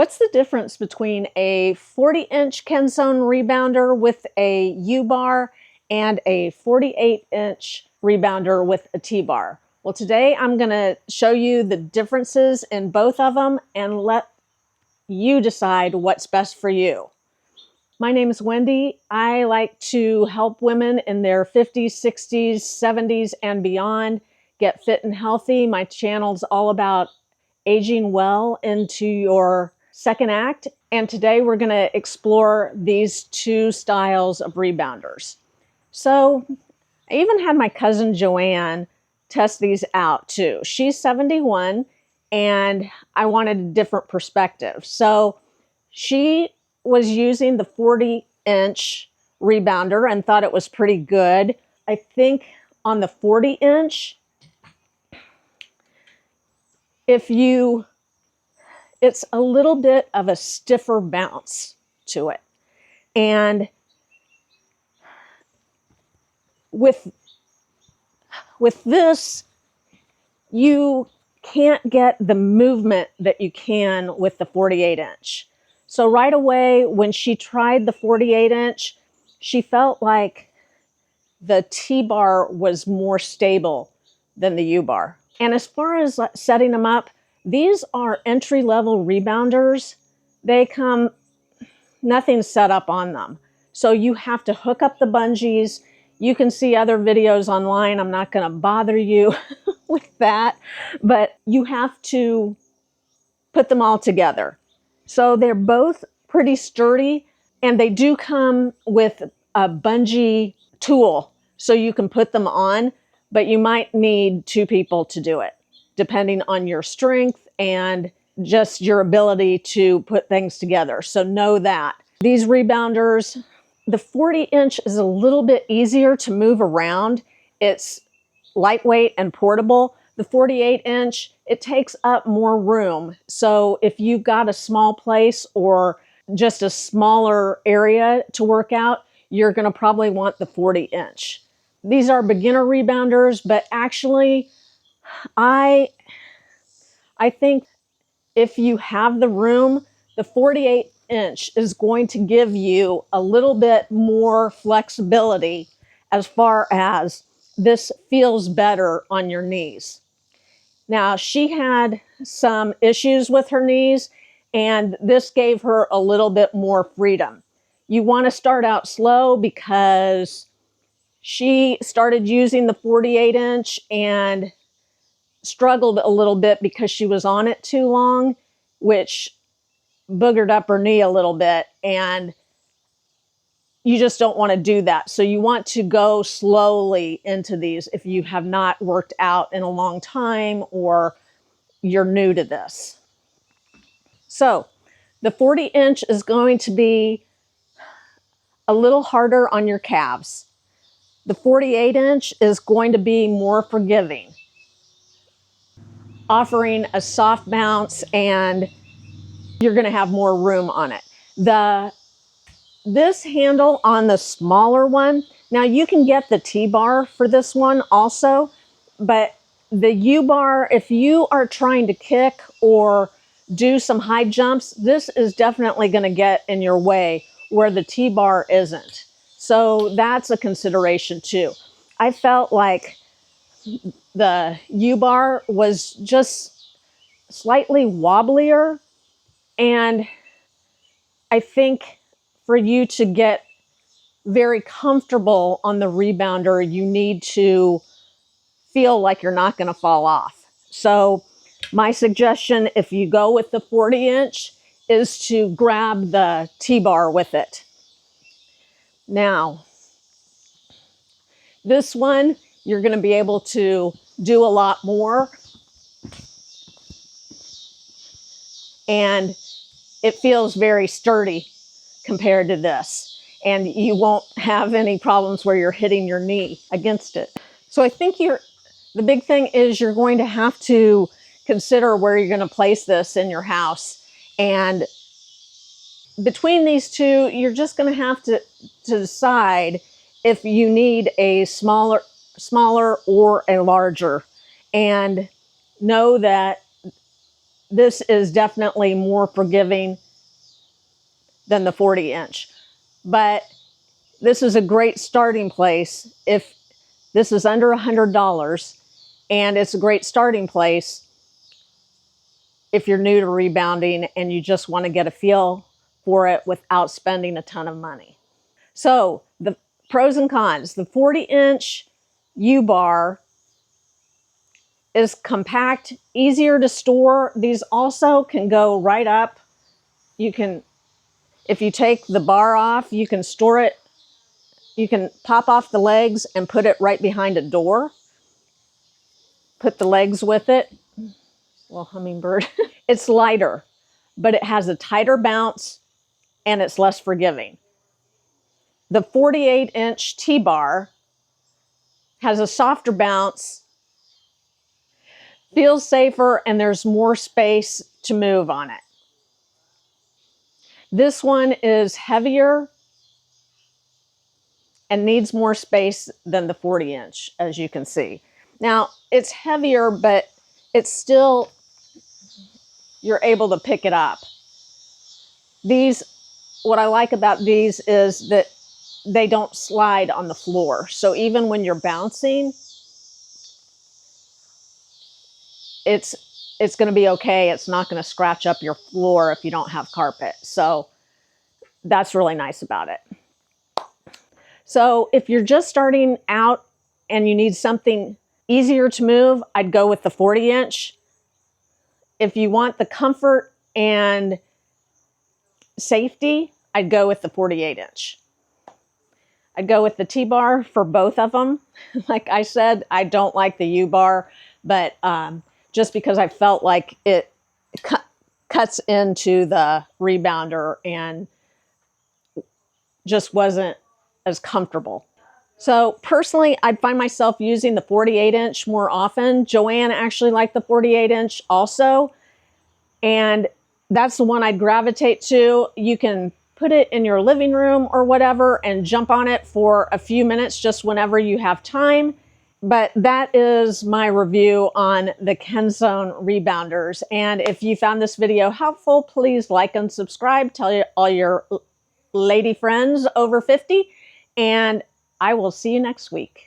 What's the difference between a 40-inch Kensone rebounder with a U-bar and a 48-inch rebounder with a T-bar? Well, today I'm going to show you the differences in both of them and let you decide what's best for you. My name is Wendy. I like to help women in their 50s, 60s, 70s, and beyond get fit and healthy. My channel's all about aging well into your second act. And today we're going to explore these two styles of rebounders. So I even had my cousin Joanne test these out too. She's 71 and I wanted a different perspective. So she was using the 40-inch rebounder and thought it was pretty good. I think on the 40-inch, it's a little bit of a stiffer bounce to it. And with this, you can't get the movement that you can with the 48-inch. So right away, when she tried the 48-inch, she felt like the T-bar was more stable than the U-bar. And as far as setting them up, these are entry-level rebounders. They come, nothing's set up on them. So you have to hook up the bungees. You can see other videos online. I'm not going to bother you with that, but you have to put them all together. So they're both pretty sturdy, and they do come with a bungee tool so you can put them on, but you might need two people to do it, depending on your strength and just your ability to put things together. So know that. These rebounders, the 40-inch is a little bit easier to move around. It's lightweight and portable. The 48-inch, it takes up more room. So if you've got a small place or just a smaller area to work out, you're going to probably want the 40-inch. These are beginner rebounders, but actually, I think if you have the room, the 48-inch is going to give you a little bit more flexibility as far as this feels better on your knees. Now, she had some issues with her knees, and this gave her a little bit more freedom. You want to start out slow because she started using the 48-inch and struggled a little bit because she was on it too long, which boogered up her knee a little bit, and you just don't want to do that. So you want to go slowly into these if you have not worked out in a long time or you're new to this. So the 40-inch is going to be a little harder on your calves. The 48-inch is going to be more forgiving, offering a soft bounce, and you're going to have more room on it. This handle on the smaller one, now you can get the T-bar for this one also, but the U-bar, if you are trying to kick or do some high jumps, this is definitely going to get in your way where the T-bar isn't. So that's a consideration too. I felt like the U-bar was just slightly wobblier, and I think for you to get very comfortable on the rebounder, you need to feel like you're not going to fall off. So my suggestion, if you go with the 40-inch, is to grab the T-bar with it. Now, this one, you're going to be able to do a lot more, and it feels very sturdy compared to this, and you won't have any problems where you're hitting your knee against it. So I think the big thing is you're going to have to consider where you're going to place this in your house, and between these two, you're just going to have to decide if you need a smaller or a larger, and know that this is definitely more forgiving than the 40-inch. But this is a great starting place. If this is under $100, and it's a great starting place if you're new to rebounding and you just want to get a feel for it without spending a ton of money. So the pros and cons. The 40-inch U-bar is compact, easier to store. These also can go right up. You can, if you take the bar off, you can store it. You can pop off the legs and put it right behind a door. Put the legs with it. Little hummingbird. It's lighter, but it has a tighter bounce and it's less forgiving. The 48-inch T-bar has a softer bounce, feels safer, and there's more space to move on it. This one is heavier and needs more space than the 40-inch, as you can see. Now, it's heavier, but it's still, you're able to pick it up. These, what I like about these is that they don't slide on the floor. So even when you're bouncing, it's going to be okay. It's not going to scratch up your floor if you don't have carpet. So that's really nice about it. So if you're just starting out and you need something easier to move, I'd go with the 40-inch. If you want the comfort and safety, I'd go with the 48-inch. I'd go with the T-bar for both of them. Like I said, I don't like the U-bar, but just because I felt like it cuts into the rebounder and just wasn't as comfortable. So personally, I'd find myself using the 48-inch more often. Joanne actually liked the 48-inch also, and that's the one I'd gravitate to. You can put it in your living room or whatever and jump on it for a few minutes just whenever you have time. But that is my review on the Kenzone Rebounders. And if you found this video helpful, please like and subscribe. Tell all your lady friends over 50. And I will see you next week.